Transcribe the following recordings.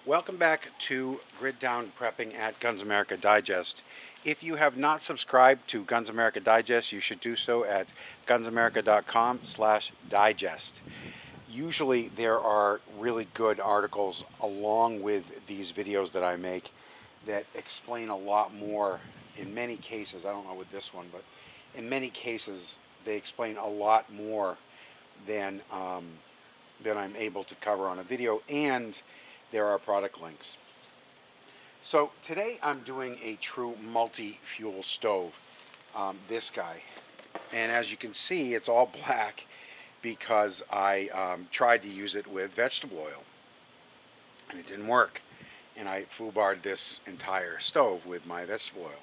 Welcome back to Grid Down Prepping at Guns America Digest. If you have not subscribed to Guns America Digest, you should do so at gunsamerica.com/digest. Usually there are really good articles along with these videos that I make that explain a lot more. In many cases, I don't know with this one, but in many cases they explain a lot more than I'm able to cover on a video, and there are product links. So today I'm doing a true multi-fuel stove, this guy. And as you can see, it's all black because I tried to use it with vegetable oil and it didn't work. And I foobarred this entire stove with my vegetable oil.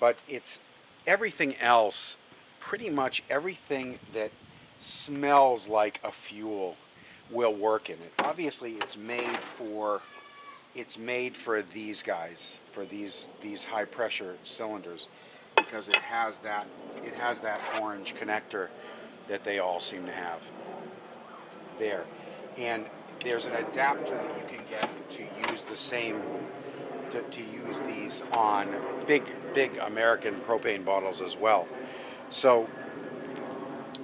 But it's everything else, pretty much everything that smells like a fuel will work in it. Obviously it's made for these guys, for these high pressure cylinders, because it has that orange connector that they all seem to have there. And there's an adapter that you can get to use the same to use these on big American propane bottles as well. So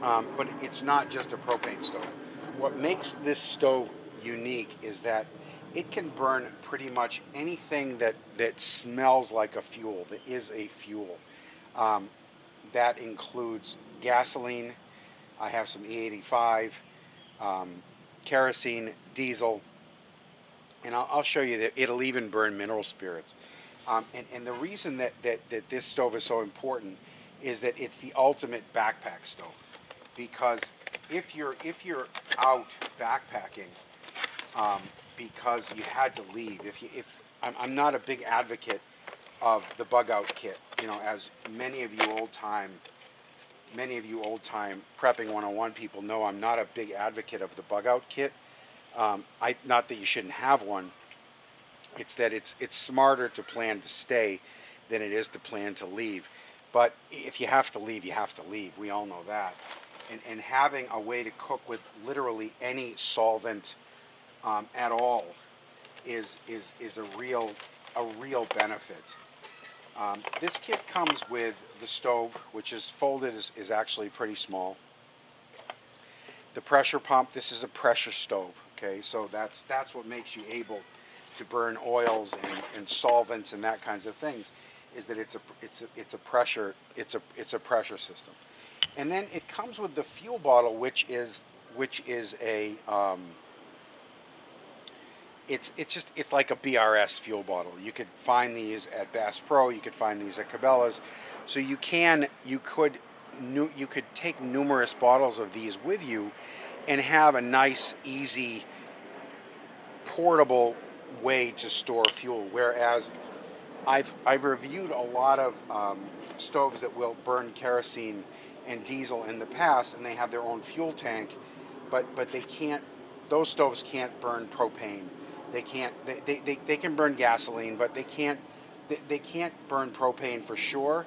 but it's not just a propane stove. What makes this stove unique is that it can burn pretty much anything that smells like a fuel, that is a fuel. That includes gasoline. I have some E85, kerosene, diesel, and I'll show you that it'll even burn mineral spirits. And the reason that this stove is so important is that it's the ultimate backpack stove. Because if you're out backpacking, because you had to leave, I'm not a big advocate of the bug out kit. You know, as many of you old time prepping 101 people know, I'm not a big advocate of the bug out kit. Not that you shouldn't have one. It's that it's smarter to plan to stay than it is to plan to leave. But if you have to leave, you have to leave. We all know that. And having a way to cook with literally any solvent at all is a real benefit. This kit comes with the stove, which is folded, is actually pretty small. The pressure pump. This is a pressure stove. Okay, so that's what makes you able to burn oils and solvents and that kinds of things. Is that it's a pressure system. And then it comes with the fuel bottle, which is a it's like a BRS fuel bottle. You could find these at Bass Pro. You could find these at Cabela's. So you could take numerous bottles of these with you, and have a nice, easy, portable way to store fuel. Whereas I've reviewed a lot of stoves that will burn kerosene and diesel in the past, and they have their own fuel tank, but they can't. Those stoves can't burn propane. They can't. They can burn gasoline, but they can't burn propane for sure.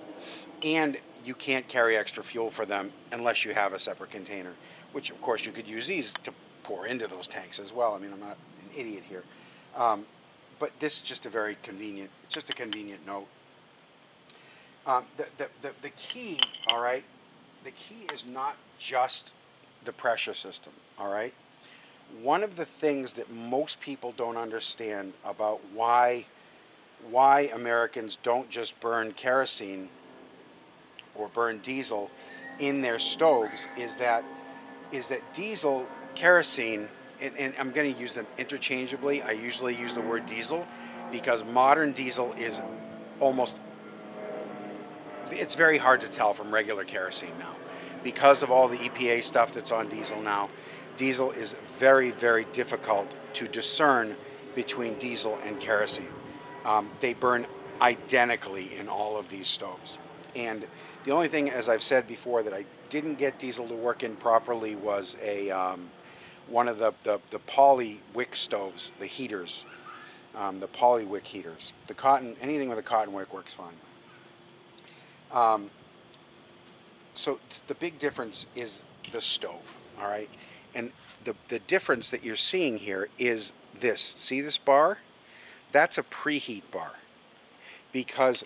And you can't carry extra fuel for them unless you have a separate container, which of course you could use these to pour into those tanks as well. I mean, I'm not an idiot here, but this is just a very convenient. It's just a convenient note. The key, all right. The key is not just the pressure system, all right? One of the things that most people don't understand about why Americans don't just burn kerosene or burn diesel in their stoves is that diesel, kerosene, and I'm going to use them interchangeably. I usually use the word diesel because modern diesel is it's very hard to tell from regular kerosene now. Because of all the EPA stuff that's on diesel now, diesel is very, very difficult to discern between diesel and kerosene. They burn identically in all of these stoves. And the only thing, as I've said before, that I didn't get diesel to work in properly was one of the poly wick stoves, the heaters, the poly wick heaters. Anything with a cotton wick works fine. So the big difference is the stove, all right? And the difference that you're seeing here is this. See this bar? that's a preheat bar, because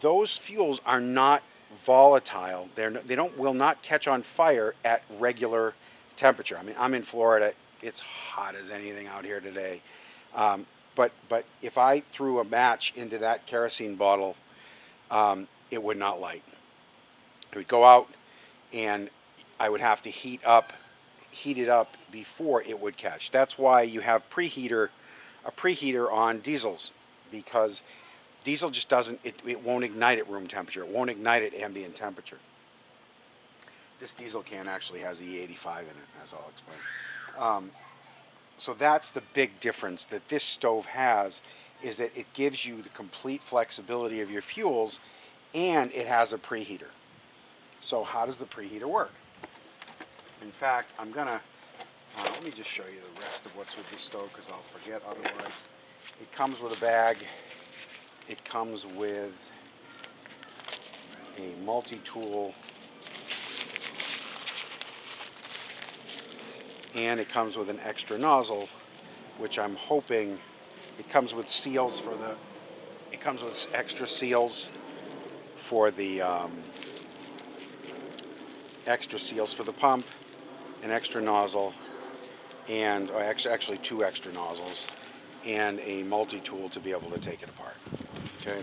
those fuels are not volatile. They don't will not catch on fire at regular temperature. I mean, I'm in Florida. It's hot as anything out here today. But if I threw a match into that kerosene bottle, it would not light. It would go out, and I would have to heat it up before it would catch. That's why you have a preheater on diesels, because diesel just doesn't, it won't ignite at room temperature. It won't ignite at ambient temperature. This diesel can actually has E85 in it, as I'll explain. So that's the big difference that this stove has, is that it gives you the complete flexibility of your fuels, and it has a preheater. So how does the preheater work? In fact, I'm gonna, let me just show you the rest of what's with this stove, because I'll forget otherwise. It comes with a bag. It comes with a multi-tool, and it comes with an extra nozzle, which I'm hoping, it comes with seals for the, it comes with extra seals for the pump, an extra nozzle, and actually two extra nozzles, and a multi-tool to be able to take it apart. Okay,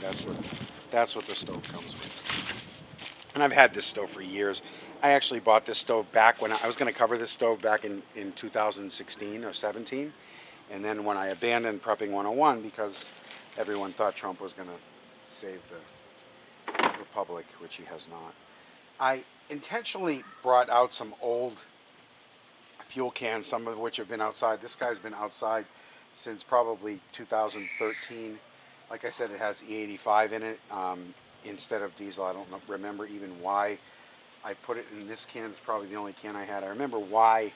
that's what the stove comes with. And I've had this stove for years. I actually bought this stove back when I was going to cover this stove back in 2016 or 17. And then when I abandoned Prepping 101 because everyone thought Trump was going to save the Republic, which he has not, I intentionally brought out some old fuel cans, some of which have been outside. This guy's been outside since probably 2013. Like I said, it has E85 in it instead of diesel. I don't remember even why I put it in this can. It's probably the only can I had. I remember why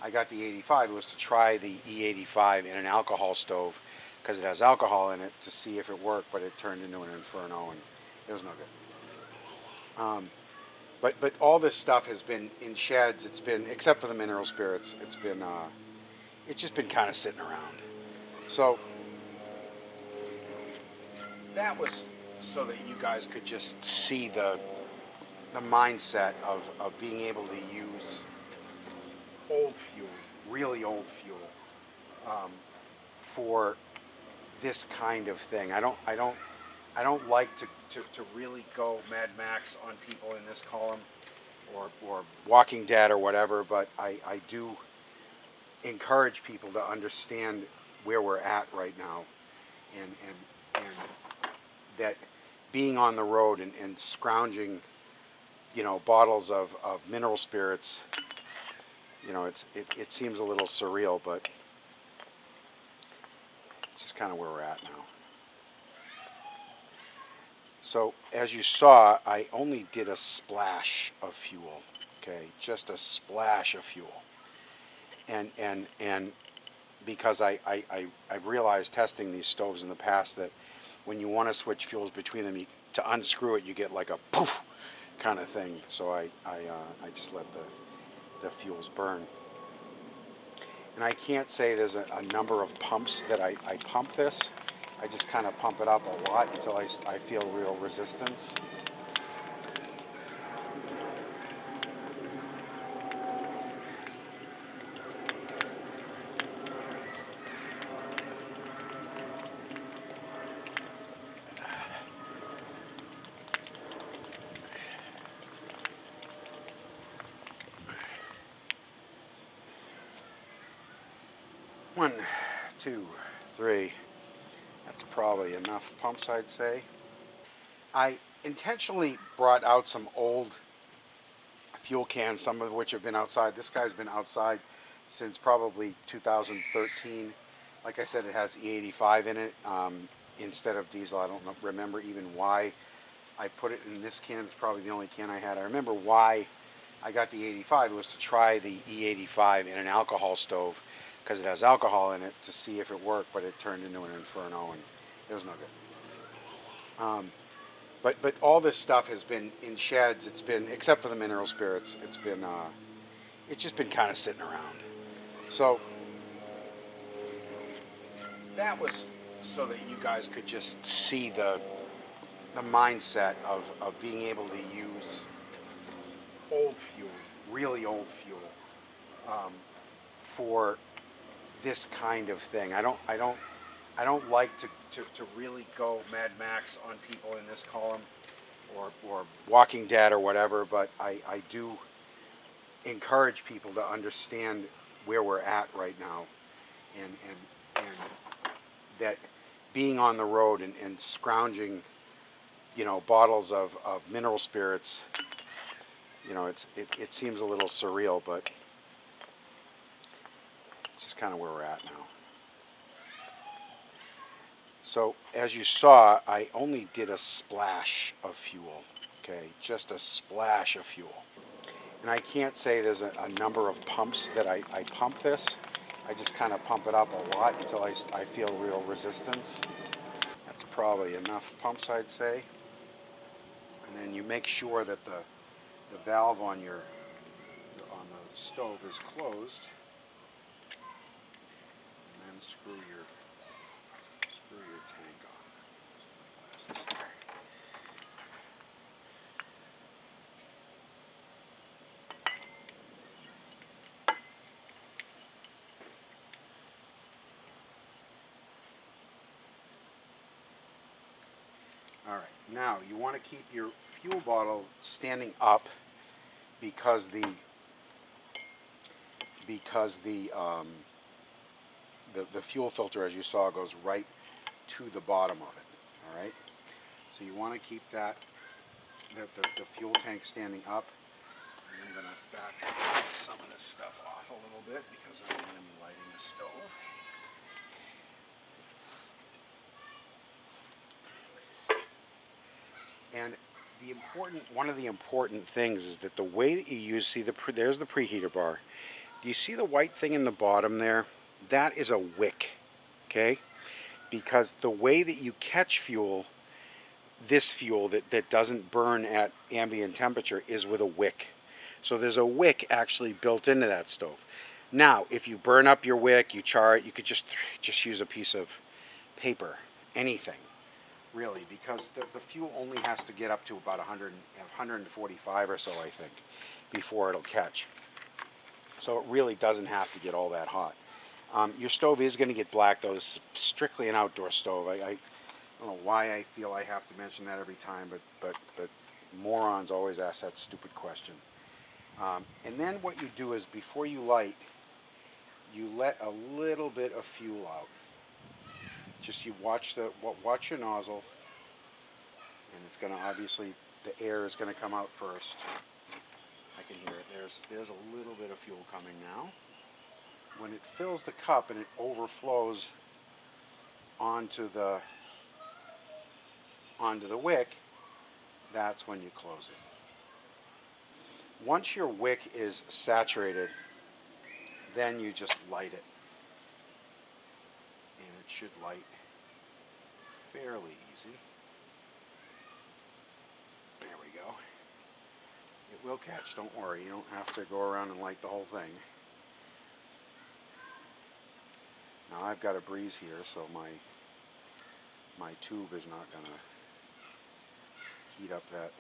I got the 85. It was to try the E85 in an alcohol stove, because it has alcohol in it, to see if it worked, but it turned into an inferno, and it was no good. But all this stuff has been in sheds. It's been, except for the mineral spirits, it's just been kind of sitting around. So that was so that you guys could just see the mindset of being able to use old fuel, really old fuel, for this kind of thing. I don't like to really go Mad Max on people in this column, or Walking Dead or whatever, but I do encourage people to understand where we're at right now, and that being on the road and scrounging, bottles of mineral spirits, it seems a little surreal, but it's just kind of where we're at now. So as you saw, I only did a splash of fuel, okay, just a splash of fuel, and because I've realized testing these stoves in the past that when you want to switch fuels between them, to unscrew it, you get like a poof kind of thing. So I just let the fuels burn. And I can't say there's a number of pumps that I pump this. I just kind of pump it up a lot until I feel real resistance. One, two, three. That's probably enough pumps, I'd say. I intentionally brought out some old fuel cans, some of which have been outside. This guy's been outside since probably 2013. Like I said, it has E85 in it instead of diesel. I don't remember even why I put it in this can. It's probably the only can I had. I remember why I got the 85. It was to try the E85 in an alcohol stove, because it has alcohol in it, to see if it worked, but it turned into an inferno, and it was no good. But all this stuff has been in sheds. It's been, except for the mineral spirits, it's just been kind of sitting around. So that was so that you guys could just see the mindset of being able to use old fuel, really old fuel, for this kind of thing. I don't like to really go Mad Max on people in this column, or Walking Dead or whatever, but I do encourage people to understand where we're at right now, and that being on the road and scrounging, bottles of mineral spirits, it seems a little surreal, but it's just kind of where we're at now. So as you saw, I only did a splash of fuel, okay, just a splash of fuel. And I can't say there's a number of pumps that I pump this. I just kind of pump it up a lot until I feel real resistance. That's probably enough pumps, I'd say. And then you make sure that the valve on the stove is closed. And then screw your tank on. Glasses here. All right, now you want to keep your fuel bottle standing up because the fuel filter, as you saw, goes right to the bottom of it. All right, so you want to keep the fuel tank standing up. And I'm going to back some of this stuff off a little bit because I'm going to be lighting the stove. And one of the important things is that the way that you use, there's the preheater bar. Do you see the white thing in the bottom there? That is a wick, okay? Because the way that you catch fuel, this fuel that doesn't burn at ambient temperature, is with a wick. So there's a wick actually built into that stove. Now, if you burn up your wick, you char it, you could just use a piece of paper, anything. Really, because the fuel only has to get up to about 145 or so, I think, before it'll catch. So it really doesn't have to get all that hot. Your stove is going to get black, though. This is strictly an outdoor stove. I don't know why I feel I have to mention that every time, but morons always ask that stupid question. And then what you do is, before you light, you let a little bit of fuel out. Just you watch your nozzle, and it's going to obviously, the air is going to come out first. I can hear it. There's a little bit of fuel coming now. When it fills the cup and it overflows onto the wick, that's when you close it. Once your wick is saturated, then you just light it, and it should light fairly easy. There we go. It will catch, don't worry. You don't have to go around and light the whole thing. Now I've got a breeze here, so my tube is not going to heat up that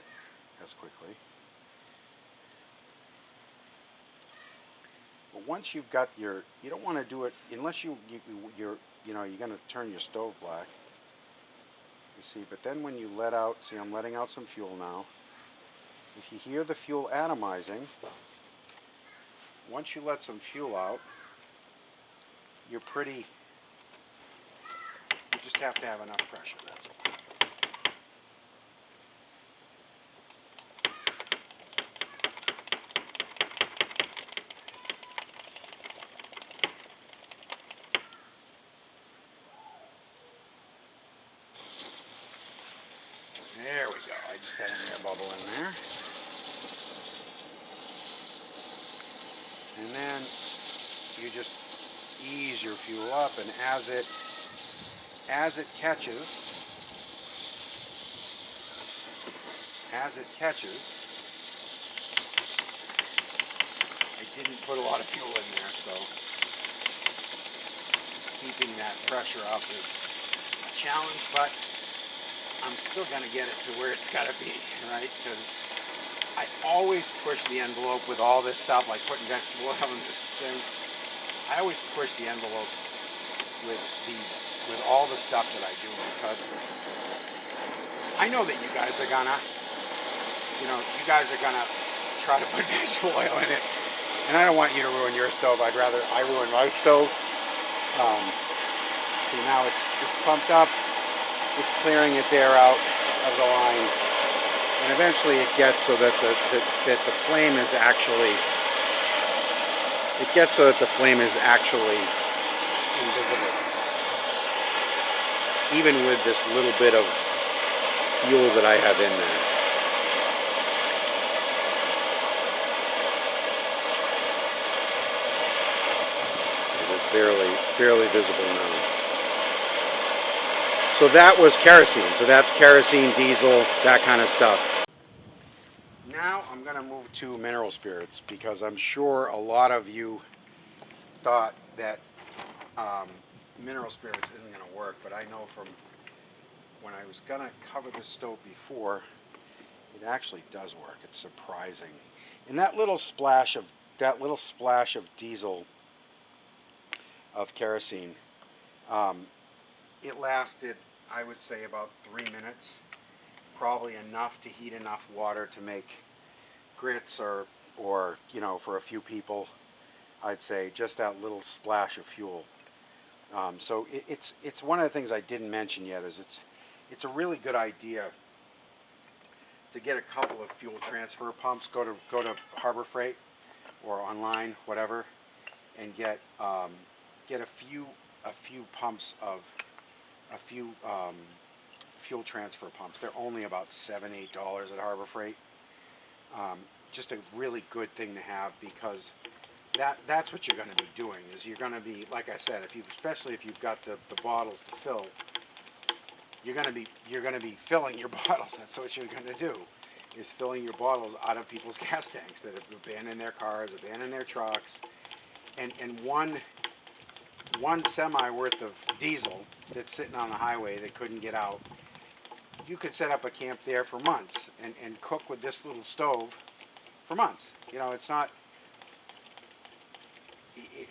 as quickly. But once you've got you don't want to do it unless you're going to turn your stove black. You see, but then when you let out, see, I'm letting out some fuel now. If you hear the fuel atomizing, once you let some fuel out, you just have to have enough pressure, that's all. There we go. I just had an air bubble in there. And then you just ease your fuel up, and as it catches, I didn't put a lot of fuel in there, so keeping that pressure up challenge, but I'm still going to get it to where it's got to be, right? Because I always push the envelope with all this stuff, like putting vegetable oil in this thing. I always push the envelope with all the stuff that I do, because I know that you guys are gonna, try to put vegetable oil in it, and I don't want you to ruin your stove. I'd rather I ruin my stove. See, now it's pumped up. It's clearing its air out of the line, and eventually it gets so that the flame is actually invisible, even with this little bit of fuel that I have in there. So it's barely visible now. So that was kerosene. So that's kerosene, diesel, that kind of stuff. Now I'm going to move to mineral spirits, because I'm sure a lot of you thought that mineral spirits isn't going to work, but I know from when I was going to cover this stove before, it actually does work. It's surprising. And that little splash of diesel, of kerosene, it lasted, I would say, about 3 minutes. Probably enough to heat enough water to make grits, or for a few people, I'd say just that little splash of fuel. So it's one of the things I didn't mention yet, is it's a really good idea to get a couple of fuel transfer pumps. Go to Harbor Freight or online, whatever, and get a few pumps of fuel transfer pumps. They're only about $7-8 at Harbor Freight. Just a really good thing to have, because that's what you're going to be doing. Is you're going to be, like I said, especially if you've got the bottles to fill, you're going to be filling your bottles. That's what you're going to do, is filling your bottles out of people's gas tanks that have abandoned their cars, abandoned their trucks, and one semi worth of diesel that's sitting on the highway that couldn't get out. You could set up a camp there for months and cook with this little stove for months.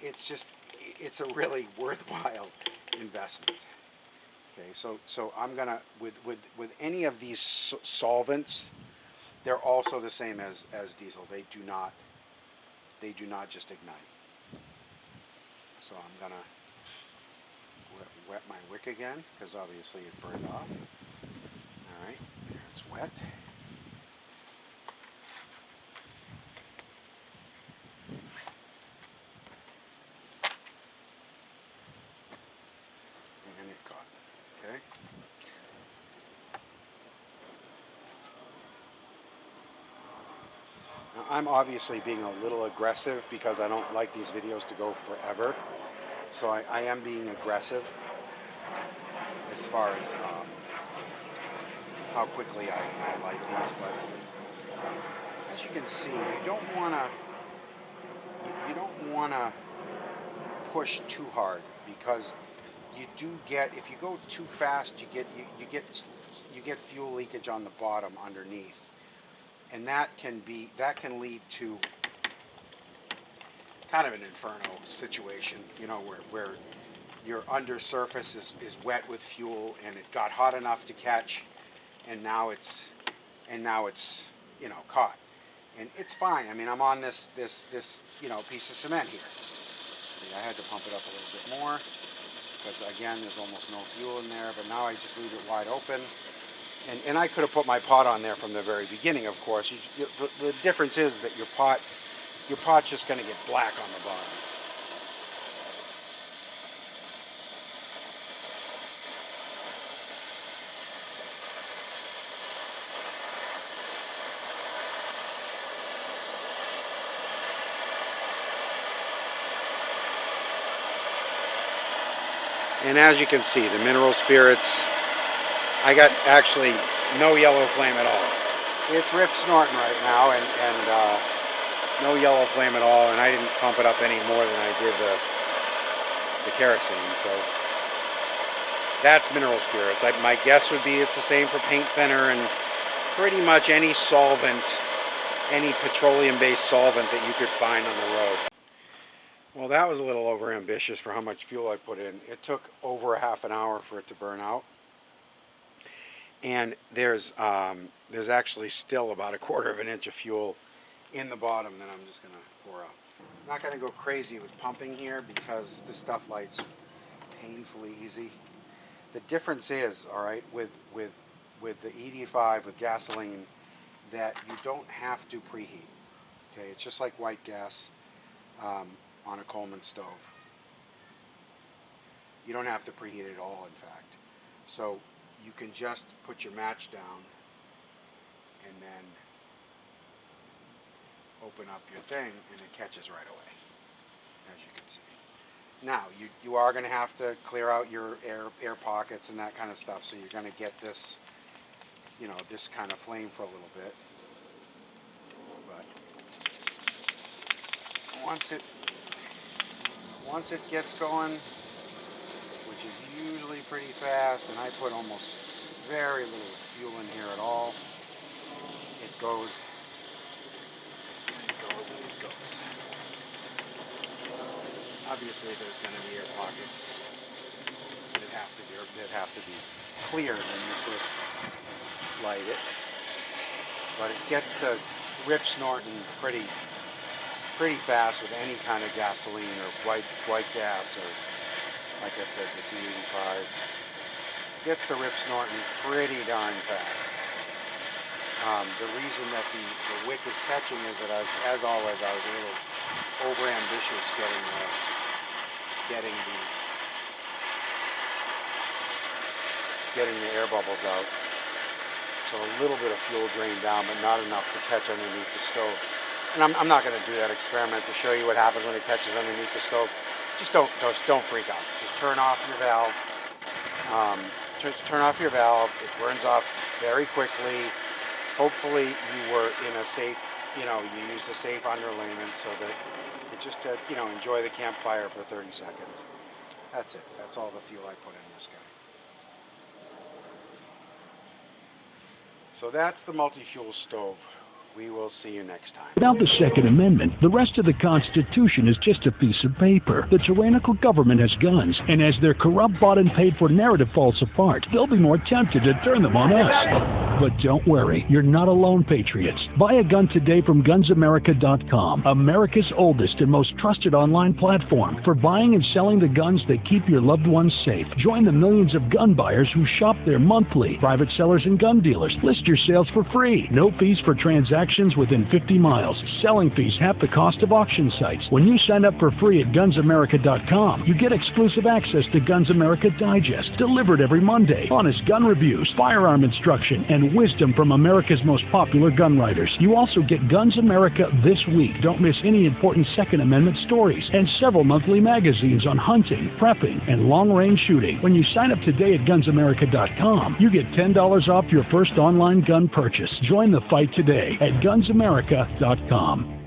It's a really worthwhile investment. Okay, so I'm gonna, with any of these solvents, they're also the same as diesel. They do not just ignite. So I'm gonna wet my wick again, because obviously it burned off. All right, there, it's wet. And it caught. Okay. Now, I'm obviously being a little aggressive, because I don't like these videos to go forever. So I am being aggressive as far as how quickly I light these. But as you can see, you don't want to push too hard, because you do get, if you go too fast, you get fuel leakage on the bottom underneath, and that can lead to kind of an inferno situation, where your undersurface is wet with fuel, and it got hot enough to catch, and now it's caught, and it's fine. I mean, I'm on this piece of cement here. See, I had to pump it up a little bit more, because again, there's almost no fuel in there. But now I just leave it wide open, and I could have put my pot on there from the very beginning. Of course, the difference is that your pot's just going to get black on the bottom. And as you can see, the mineral spirits, I got actually no yellow flame at all. It's rip snorting right now, and no yellow flame at all, and I didn't pump it up any more than I did the kerosene. So That's mineral spirits. My guess would be it's the same for paint thinner and pretty much any solvent, any petroleum-based solvent that you could find on the road. Well, that was a little overambitious for how much fuel I put in. It took over a half an hour for it to burn out. And there's actually still about 1/4 of an inch of fuel in the bottom that I'm just going to pour out. I'm not going to go crazy with pumping here because this stuff lights painfully easy. The difference is, all right, with the ED5, with gasoline, that you don't have to preheat. Okay, it's just like white gas on a Coleman stove. You don't have to preheat it at all, in fact. So you can just put your match down and then open up your thing and it catches right away, as you can see. Now, you are going to have to clear out your air pockets and that kind of stuff, so you're going to get this, you know, this kind of flame for a little bit. But once it gets going, which is usually pretty fast, and I put almost very little fuel in here at all, it goes. Obviously, there's going to be air pockets that have to be cleared when you first light it, but it gets to rip snorting pretty fast with any kind of gasoline or white gas, or like I said, this E85 gets to rip snorting pretty darn fast. The reason that the wick is catching is that as always I was a little overambitious getting the air bubbles out. So a little bit of fuel drained down, but not enough to catch underneath the stove. And I'm not going to do that experiment to show you what happens when it catches underneath the stove. Just don't freak out. Just turn off your valve. Turn off your valve. It burns off very quickly. Hopefully you were in a safe, you used a safe underlayment so that it just, enjoy the campfire for 30 seconds. That's it. That's all the fuel I put in this guy. So that's the multi-fuel stove. We will see you next time. Without the Second Amendment, the rest of the Constitution is just a piece of paper. The tyrannical government has guns, and as their corrupt, bought and paid for narrative falls apart, they'll be more tempted to turn them on us. But don't worry, you're not alone, patriots. Buy a gun today from GunsAmerica.com, America's oldest and most trusted online platform for buying and selling the guns that keep your loved ones safe. Join the millions of gun buyers who shop there monthly. Private sellers and gun dealers. List your sales for free. No fees for transactions within 50 miles. Selling fees half the cost of auction sites. When you sign up for free at GunsAmerica.com, you get exclusive access to Guns America Digest, delivered every Monday, honest gun reviews, firearm instruction, and wisdom from America's most popular gun writers. You also get Guns America This Week. Don't miss any important Second Amendment stories, and several monthly magazines on hunting, prepping, and long-range shooting. When you sign up today at GunsAmerica.com, you get $10 off your first online gun purchase. Join the fight today at GunsAmerica.com.